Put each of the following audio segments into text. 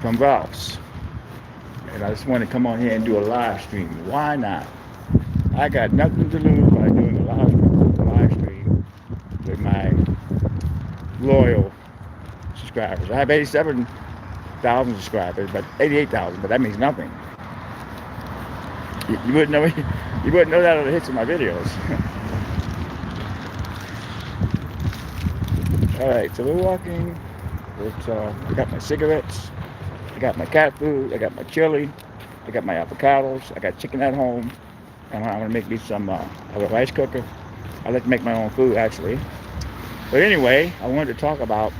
from Rouse. And I just want to come on here and do a live stream. Why not? I got nothing to lose by doing a live stream with my loyal subscribers. I have 87,000 subscribers, but 88,000, but that means nothing. You wouldn't know you wouldn't know that on the hits of my videos. All right, so we're walking. I got my cigarettes. I got my cat food. I got my chili. I got my avocados. I got chicken at home. And I'm gonna make me some. I have a rice cooker. I like to make my own food actually. But anyway, I wanted to talk about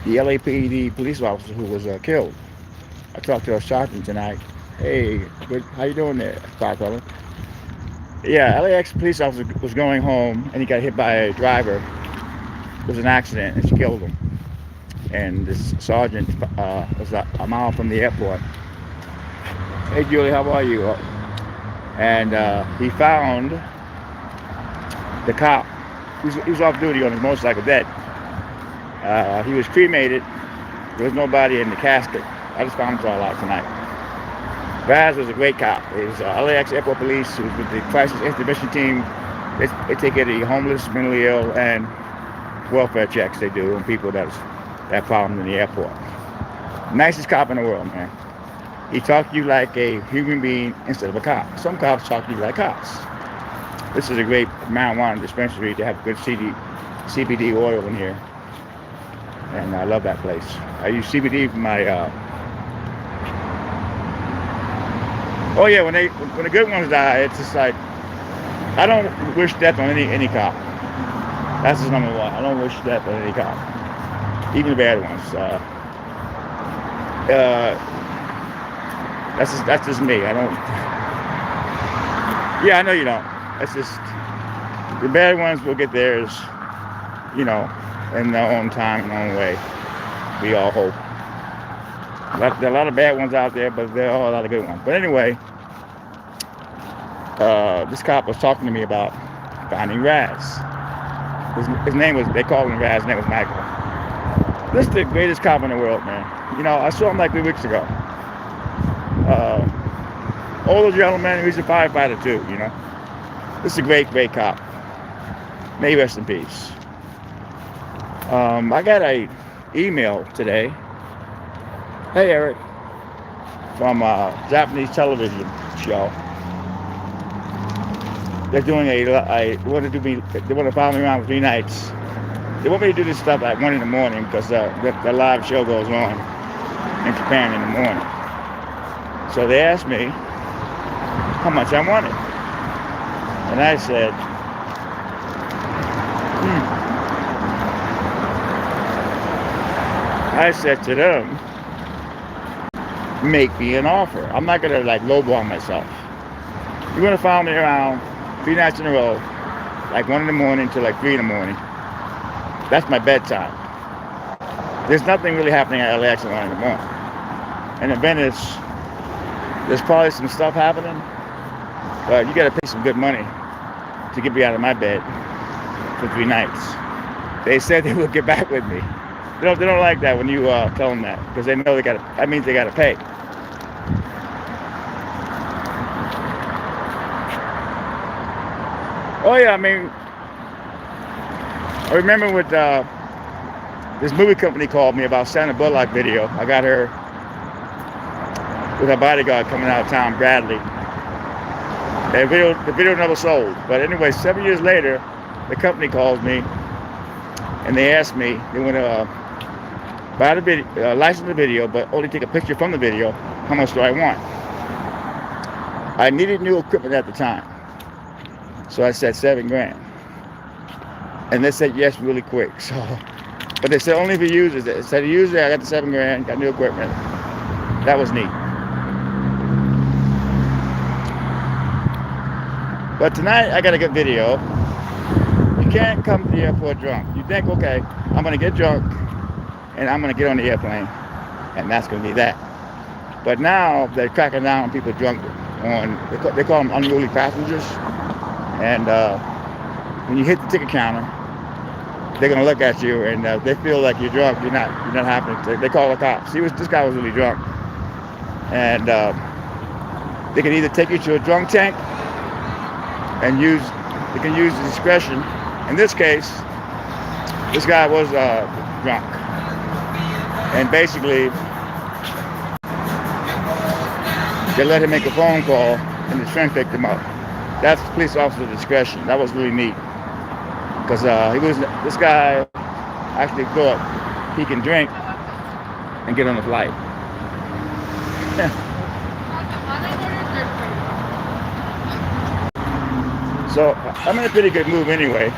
the LAPD police officer who was killed. I talked to a sergeant tonight. Hey, good. How you doing there, fire fella? Yeah, LAX police officer was going home and he got hit by a driver. It was an accident and she killed him. And this sergeant was a mile from the airport. Hey Julie, how are you? And he found the cop. He was off duty on his motorcycle dead. He was cremated. There was nobody in the casket. I just found him out tonight. Baz was a great cop. He was LAX Airport Police. He was with the crisis intervention team. They take care of the homeless, mentally ill, and welfare checks they do on people that have problems in the airport. Nicest cop in the world, man. He talked to you like a human being instead of a cop. Some cops talk to you like cops. This is a great marijuana dispensary to have good CBD oil in here. And I love that place. I use CBD for my oh yeah, when the good ones die, it's just like I don't wish death on any cop. That's just number one. I don't wish death on any cop, even the bad ones. That's just me. I don't. Yeah, I know you don't. That's just the bad ones will get theirs, you know, in their own time, in their own way. We all hope. There are a lot of bad ones out there, but there are a lot of good ones. But anyway, this cop was talking to me about finding Raz. His name was, they called him Raz, his name was Michael. This is the greatest cop in the world, man. You know, I saw him like 3 weeks ago. Older gentleman, he's a firefighter too, you know. This is a great, great cop. May he rest in peace. I got a email today. Hey Eric, from a Japanese television show. They're doing they want to follow me around for 3 nights. They want me to do this stuff at 1 in the morning because the live show goes on in Japan in the morning. So they asked me how much I wanted. And I said, I said to them, make me an offer. I'm not gonna like lowball myself. You're gonna follow me around 3 nights in a row, like 1 in the morning to like 3 in the morning. That's my bedtime. There's nothing really happening at LAX at 1 in the morning. And in Venice, there's probably some stuff happening, but you gotta pay some good money to get me out of my bed for 3 nights. They said they would get back with me. They don't like that when you tell them that, because they know that means they gotta pay. Oh yeah, I mean, I remember with this movie company called me about Sandra Bullock video. I got her with her bodyguard coming out of town, Bradley. The video never sold. But anyway, 7 years later, the company calls me and they asked me, they want to buy the video, license the video, but only take a picture from the video. How much do I want? I needed new equipment at the time. So I said $7 grand. And they said yes really quick. So, but they said only if you use it. They said use it, I got the $7 grand, got new equipment. That was neat. But tonight I got a good video. You can't come to the airport drunk. You think, okay, I'm gonna get drunk and I'm gonna get on the airplane and that's gonna be that. But now they're cracking down on people drunk they call them unruly passengers. And when you hit the ticket counter, they're gonna look at you, and they feel like you're drunk. You're not happening. They call the cops. This guy was really drunk, and they can either take you to a drunk tank and they can use discretion. In this case, this guy was drunk, and basically they let him make a phone call, and his friend picked him up. That's police officer discretion. That was really neat, because this guy actually thought he can drink and get on the flight. So I'm in a pretty good mood anyway.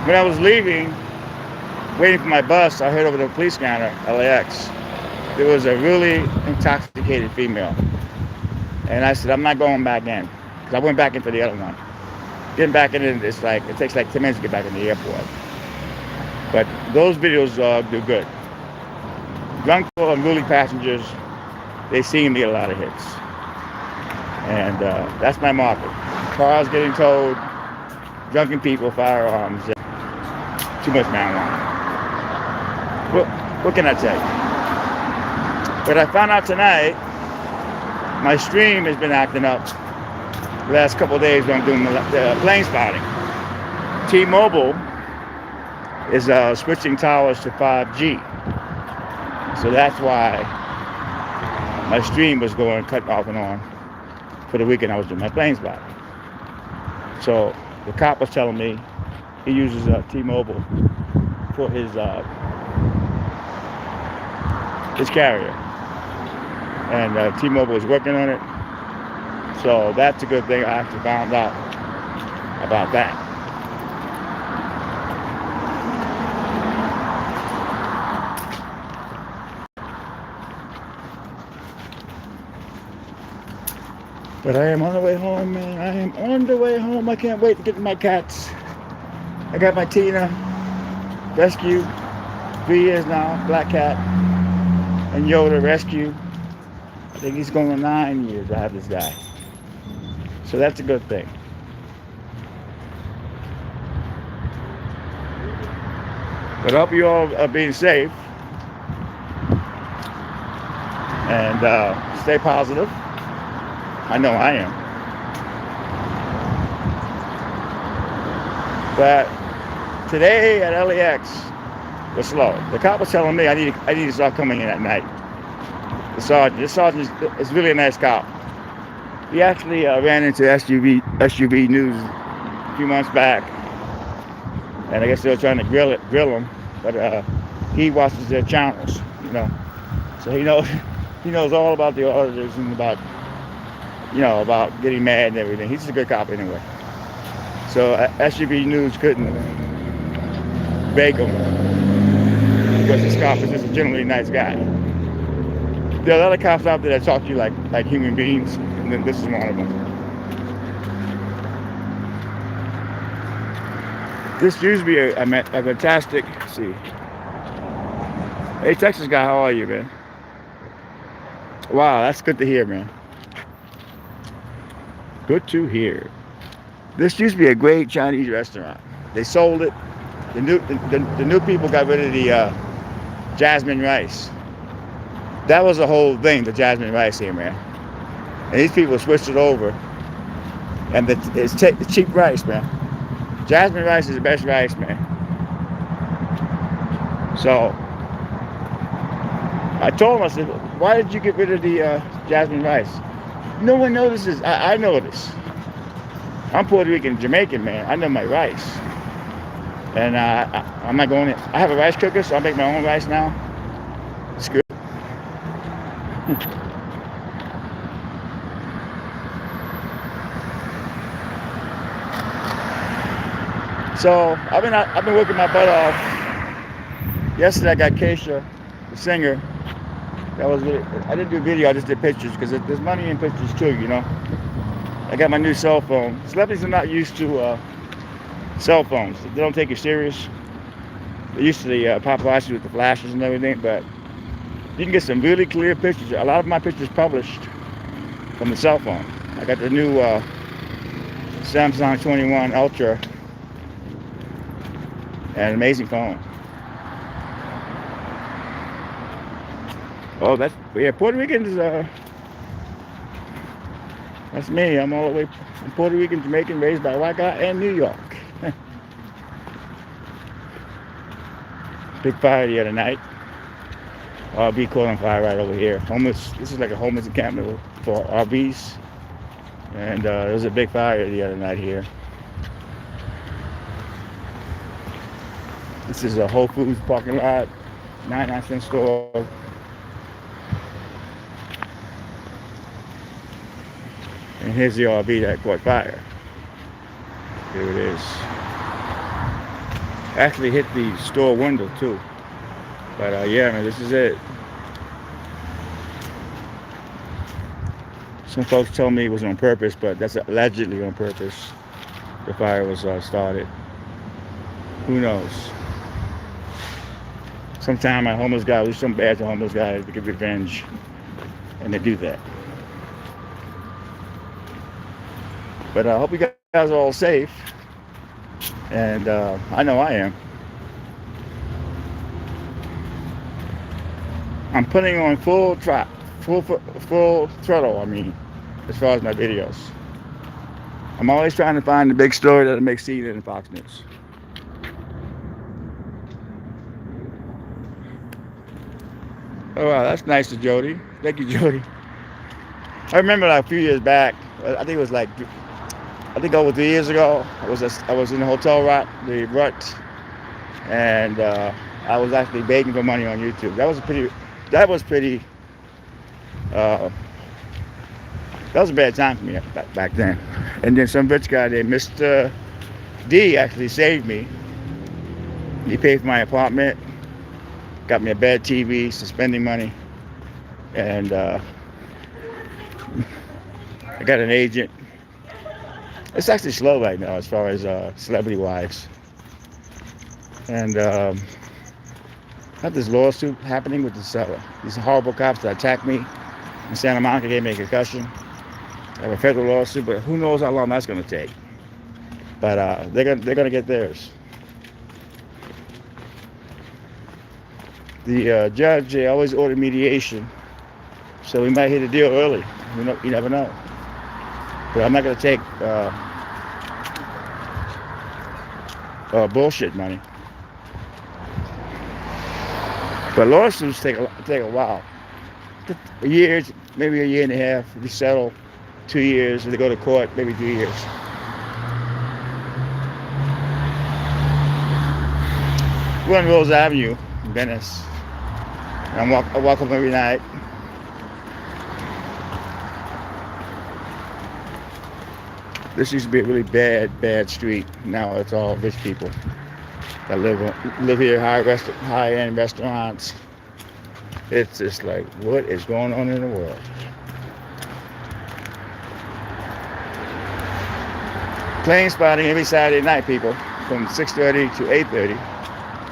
When I was leaving, waiting for my bus, I heard over the police scanner, LAX, there was a really intoxicated female. And I said, I'm not going back in. Because I went back into the other one. Getting back in, it takes like 10 minutes to get back in the airport. But those videos do good. Drunk and unruly passengers, they seem to get a lot of hits. And that's my market. Cars getting towed, drunken people, firearms, too much marijuana. What can I tell you? But I found out tonight, my stream has been acting up the last couple of days when I'm doing the plane spotting. T-Mobile is switching towers to 5G. So that's why my stream was going cut off and on for the weekend I was doing my plane spotting. So the cop was telling me he uses T-Mobile for his carrier. And T-Mobile is working on it. So that's a good thing. I actually found out about that. But I am on the way home, man. I am on the way home. I can't wait to get to my cats. I got my Tina rescue, 3 years now, black cat, and Yoda rescue. I think he's going on 9 years. I have this guy. So that's a good thing. But I hope you all are being safe. And stay positive. I know I am. But today at LAX was slow. The cop was telling me I need to start coming in at night. The sergeant is really a nice cop. He actually ran into SUV News a few months back, and I guess they were trying to grill him. But he watches their channels, so he knows all about the auditors and about getting mad and everything. He's just a good cop anyway. So SUV News couldn't beg him because this cop is just a generally nice guy. There are other cops out there that talk to you like human beings, and then this is one of them. This used to be a fantastic. Let's see. Hey, Texas guy, how are you, man? Wow, that's good to hear, man. Good to hear. This used to be a great Chinese restaurant. They sold it. The new people got rid of the jasmine rice. That was the whole thing, the jasmine rice here, man. And these people switched it over. And it's the cheap rice, man. Jasmine rice is the best rice, man. So I told him, I said, why did you get rid of the jasmine rice? No one notices. I notice. I'm Puerto Rican, Jamaican, man. I know my rice. And I'm not going in. I have a rice cooker, so I make my own rice now. It's good. So I've been working my butt off. Yesterday I got Keisha, the singer. That was really, I didn't do video, I just did pictures because there's money in pictures too, I got my new cell phone. Celebrities are not used to cell phones. They don't take it serious. They're used to the paparazzi with the flashes and everything, but you can get some really clear pictures. A lot of my pictures published from the cell phone. I got the new Samsung 21 Ultra and an amazing phone. Oh, yeah, Puerto Ricans. That's me. I'm all the way from Puerto Rican, Jamaican, raised by a white guy, and New York. Big fire the other night. RV caught on fire right over here. Homeless. This is like a homeless encampment for RVs, and there was a big fire the other night here. This is a Whole Foods parking lot, 99-cent store. And here's the RV that caught fire. Here it is. Actually hit the store window too. But yeah, man, this is it. Some folks told me it was on purpose, but that's allegedly on purpose. The fire was started. Who knows? Sometimes a homeless guy will do something bad to a homeless guy to get revenge, and they do that. But I hope you guys are all safe, and I know I am. I'm putting on full throttle. I mean, as far as my videos, I'm always trying to find the big story that'll make CNN and Fox News. Oh wow, that's nice of Jody. Thank you, Jody. I remember like a few years back. I think it was like, over 3 years ago. I was in the hotel rut, and I was actually begging for money on YouTube. That was a bad time for me back then. And then some rich guy named Mr. D actually saved me. He paid for my apartment, got me a bad TV, suspending money, and I got an agent. It's actually slow right now as far as celebrity wives. And I have this lawsuit happening with these horrible cops that attacked me in Santa Monica, gave me a concussion. I have a federal lawsuit, but who knows how long that's going to take. But they're gonna get theirs. The judge, they always order mediation, so we might hit a deal early. You never know. But I'm not going to take bullshit money. But lawsuits take a while. Years, maybe a year and a half. If you settle, 2 years. If they go to court, maybe 3 years. We're on Rose Avenue in Venice. And I walk home every night. This used to be a really bad street. Now it's all rich people that live here, high-end restaurants. It's just like, what is going on in the world? Plane spotting every Saturday night, people, from 6:30 to 8:30.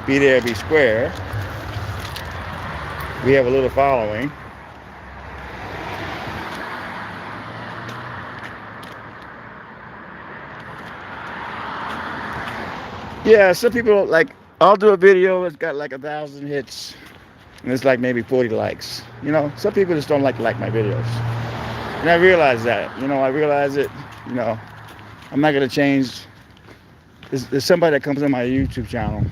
Be there, be square. We have a little following. Yeah, some people, like, I'll do a video, it's got like 1,000 hits, and it's like maybe 40 likes. You know, some people just don't like my videos. And I realize that, I realize it, I'm not going to change. There's somebody that comes on my YouTube channel.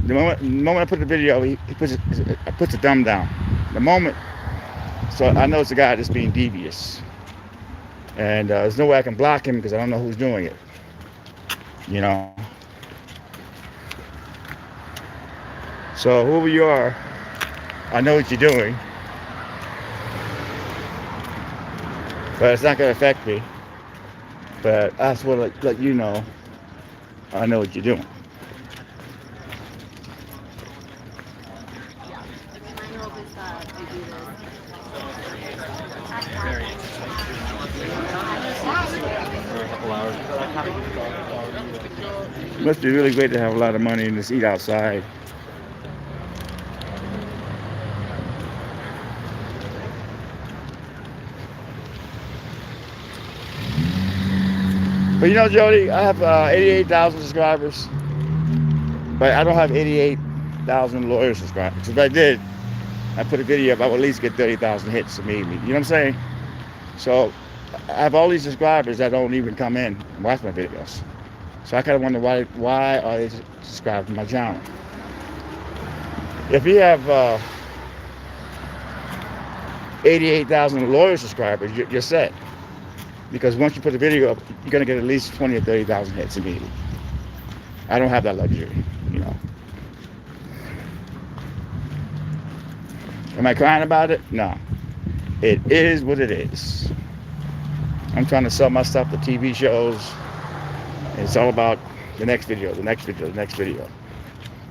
The moment I put the video, he puts a thumb down. The moment, so I know it's a guy that's being devious. And there's no way I can block him because I don't know who's doing it. So whoever you are, I know what you're doing. But it's not going to affect me. But I just want to let you know, I know what you're doing. It must be really great to have a lot of money and just eat outside. But Jody, I have 88,000 subscribers. But I don't have 88,000 lawyer subscribers. If I did, I put a video up, I would at least get 30,000 hits immediately. You know what I'm saying? So I have all these subscribers that don't even come in and watch my videos. So I kind of wonder why are they subscribed to my channel? If you have 88,000 lawyer subscribers, you're set. Because once you put the video up, you're going to get at least 20 or 30,000 hits immediately. I don't have that luxury, you know. Am I crying about it? No. It is what it is. I'm trying to sell my stuff to TV shows. It's all about the next video, the next video, the next video.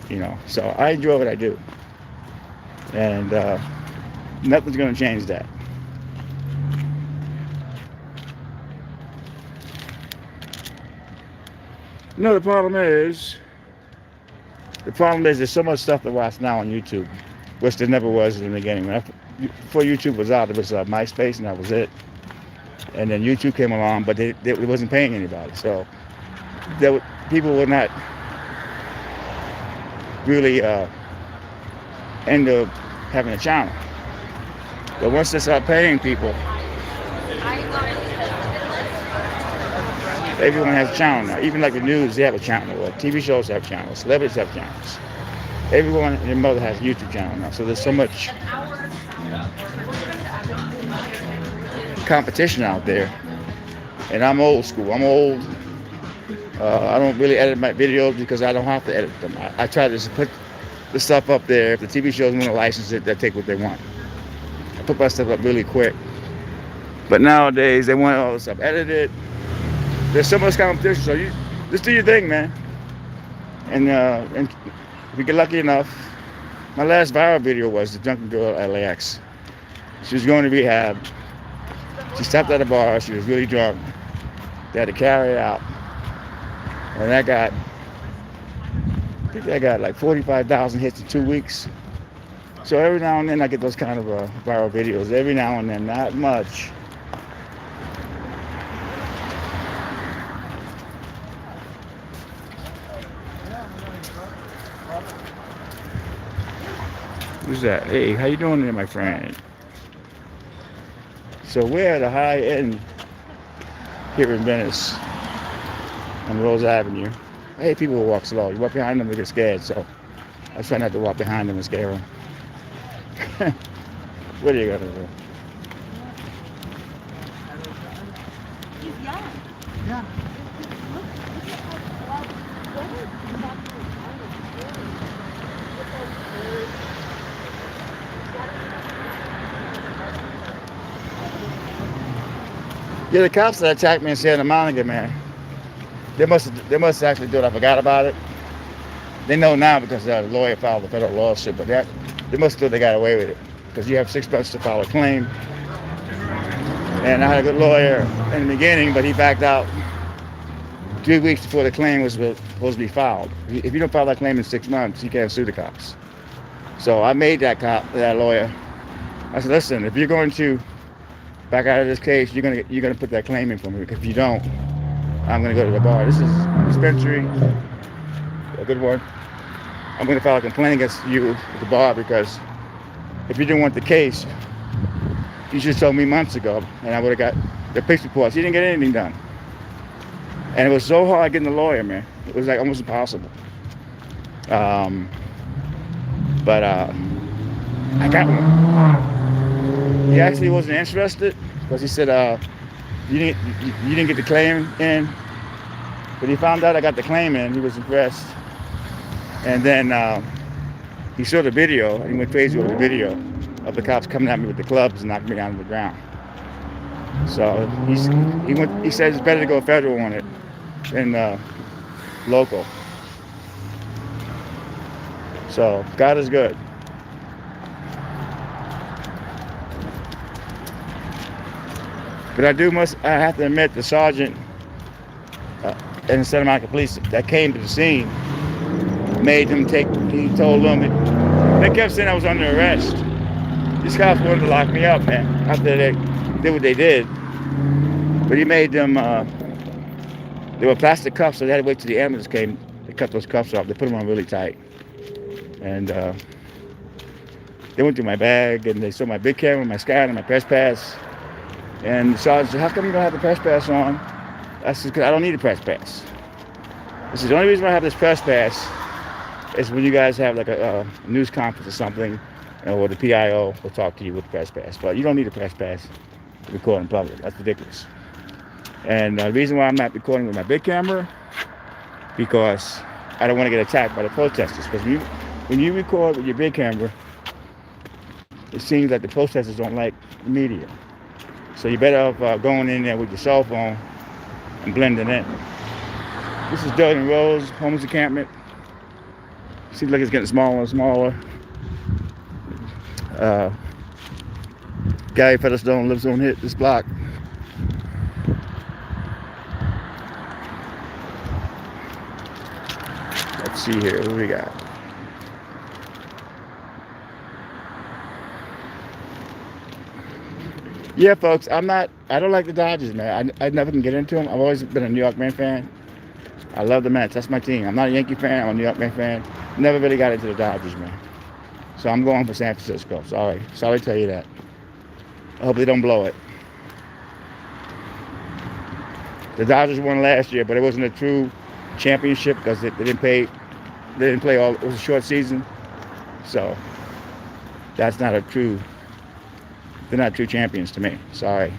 You know, so I enjoy what I do. And nothing's going to change that. No, the problem is there's so much stuff to watch now on YouTube, which there never was in the beginning. Before YouTube was out, it was MySpace, and that was it. And then YouTube came along, but it wasn't paying anybody. So people were not really end up having a channel. But once they start paying people, everyone has a channel now. Even like the news, they have a channel. Or TV shows have channels. Celebrities have channels. Everyone and their mother has a YouTube channel now. So there's so much competition out there. And I'm old school. I'm old. I don't really edit my videos because I don't have to edit them. I try to just put the stuff up there. If the TV shows want to license it, they'll take what they want. I put my stuff up really quick. But nowadays, they want all the stuff edited. There's so much competition, so you just do your thing, man. And if you get lucky enough, my last viral video was the drunken girl at LAX. She was going to rehab. She stopped at a bar. She was really drunk. They had to carry her out. And I think I got like 45,000 hits in 2 weeks. So every now and then I get those kind of viral videos. Every now and then, not much. Who's that? Hey, how you doing there, my friend? So we're at a high end here in Venice on Rose Avenue. I hate people who walk slow. You walk behind them, they get scared. So I try not to walk behind them and scare them. What are you gonna do? He's young. Yeah. Yeah, the cops that attacked me in Santa Monica, man, they must actually do it. I forgot about it. They know now because the lawyer filed a federal lawsuit, but they must have they got away with it because you have 6 months to file a claim. And I had a good lawyer in the beginning, but he backed out 3 weeks before the claim was supposed to be filed. If you don't file that claim in 6 months, you can't sue the cops. So I made that lawyer. I said, listen, if you're going to back out of this case, you're gonna put that claim in for me. Because if you don't, I'm gonna go to the bar. This is a dispensary, a good one. I'm gonna file a complaint against you at the bar because if you didn't want the case, you should have told me months ago, and I would have got the police reports. You didn't get anything done, and it was so hard getting a lawyer, man. It was like almost impossible. But I got one. He actually wasn't interested because he said, you didn't get the claim in. But he found out I got the claim in. He was impressed. And then he saw the video, and he went crazy over the video of the cops coming at me with the clubs and knocking me down to the ground. So he says it's better to go federal on it than local. So God is good. But I have to admit, the sergeant in the Santa Monica Police that came to the scene made him he told them, they kept saying I was under arrest. These cops wanted to lock me up, man, after they did what they did. But he made them, they were plastic cuffs, so they had to wait till the ambulance came cut those cuffs off. They put them on really tight. And they went through my bag and they saw my big camera, my scanner, my press pass. And so I said, how come you don't have the press pass on? I said, because I don't need a press pass. This is the only reason why I have this press pass is when you guys have like a news conference or something, or the PIO will talk to you with the press pass. But you don't need a press pass to record in public. That's ridiculous. And the reason why I'm not recording with my big camera, because I don't want to get attacked by the protesters. Because when you record with your big camera, it seems like the protesters don't like the media. So you're better off going in there with your cell phone and blending in. This is Dillon Rose, homeless encampment. Seems like it's getting smaller and smaller. Gary Featherstone lives on this block. Let's see here, what do we got? Yeah, folks, I don't like the Dodgers, man. I never can get into them. I've always been a New York Mets fan. I love the Mets. That's my team. I'm not a Yankee fan. I'm a New York Mets fan. Never really got into the Dodgers, man. So I'm going for San Francisco. Sorry to tell you that. I hope they don't blow it. The Dodgers won last year, but it wasn't a true championship because they didn't play all. It was a short season, so that's not a true. They're not true champions to me. Sorry.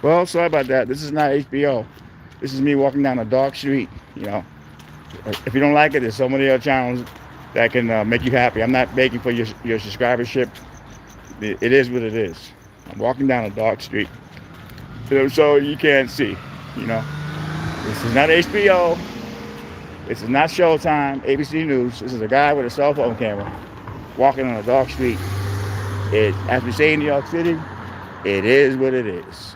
Well, sorry about that. This is not HBO. This is me walking down a dark street. You know, if you don't like it, there's so many other channels that can make you happy. I'm not begging for your subscribership. It is what it is. I'm walking down a dark street, so you can't see. You know, this is not HBO. This is not Showtime, ABC News. This is a guy with a cell phone camera walking on a dark street. As we say in New York City, it is what it is.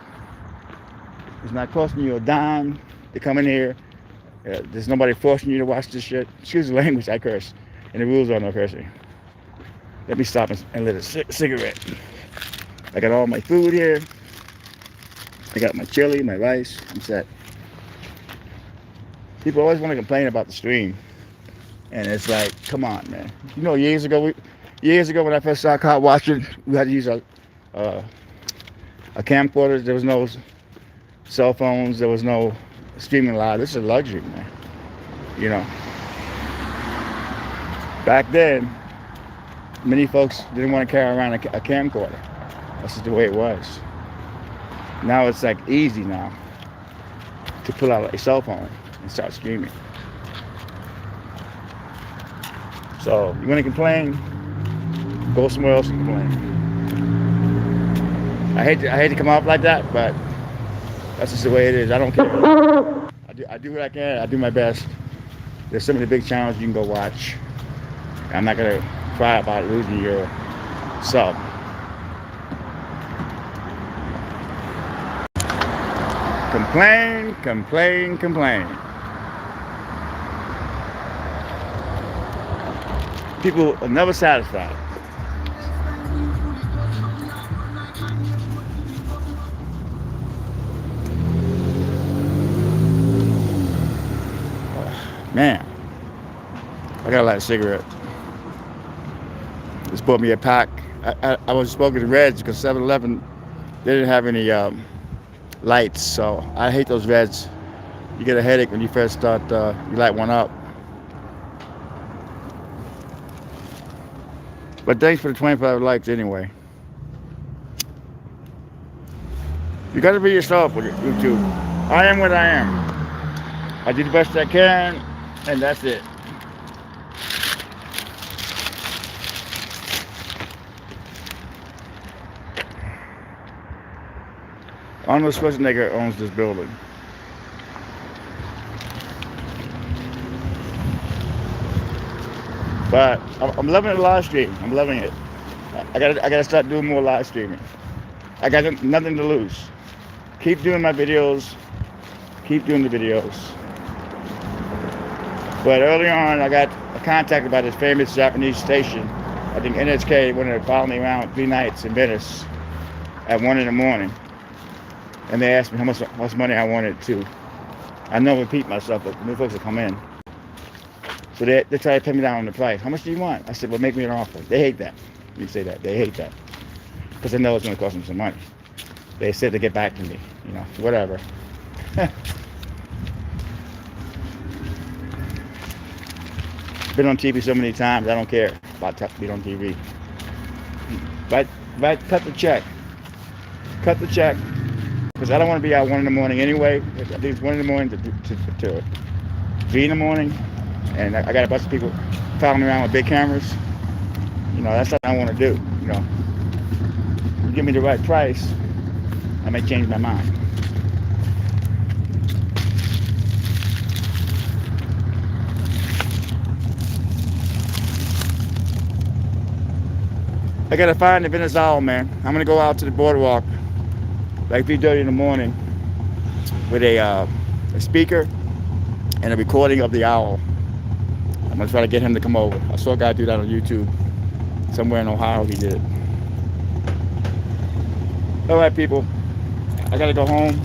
It's not costing you a dime to come in here. There's nobody forcing you to watch this shit. Excuse the language, I curse. And the rules are no cursing. Let me stop and lit a cigarette. I got all my food here. I got my chili, my rice. I'm set. People always want to complain about the stream. And it's like, come on, man. You know, years ago when I first started car watching, we had to use a camcorder. There was no cell phones. There was no streaming live. This is a luxury, man. You know. Back then, many folks didn't want to carry around a camcorder. That's just the way it was. Now it's like easy now to pull out a cell phone and start streaming. So you want to complain? Go somewhere else and complain. I hate to come off like that, but that's just the way it is. I don't care. I do what I can. I do my best. There's so many big channels you can go watch. I'm not gonna cry about losing your sub. Complain, complain, complain. People are never satisfied. Man, I gotta light a cigarette. Just bought me a pack. I was smoking the Reds because 7-Eleven, they didn't have any lights, so I hate those Reds. You get a headache when you first start, you light one up. But thanks for the 25 likes anyway. You gotta be yourself with YouTube. I am what I am. I do the best I can, and that's it. Arnold Schwarzenegger owns this building. But I'm loving the live stream. I'm loving it. I gotta start doing more live streaming. I got nothing to lose. Keep doing my videos. Keep doing the videos. But early on, I got contacted by this famous Japanese station. I think NHK wanted to follow me around 3 nights in Venice at 1 in the morning. And they asked me how much money I wanted to. I know I repeat myself, but new folks will come in. So they try to pin me down on the price. How much do you want? I said, well, make me an offer. They hate that. You say that. They hate that. Because they know it's going to cost them some money. They said to get back to me. You know, whatever. Been on TV so many times, I don't care about being on TV. But cut the check. Cut the check. Because I don't want to be out 1 in the morning anyway. At least 1 in the morning to 3 in the morning. And I got a bunch of people following me around with big cameras. You know, that's what I want to do. You know, you give me the right price, I may change my mind. I gotta find the Venice Owl, man. I'm gonna go out to the boardwalk like 3:30 in the morning with a speaker and a recording of the owl. I'm gonna try to get him to come over. I saw a guy do that on YouTube. Somewhere in Ohio he did it. Alright people, I gotta go home.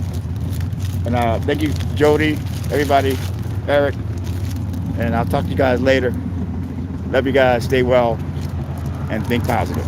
And thank you Jody, everybody, Eric, and I'll talk to you guys later. Love you guys, stay well, and think positive.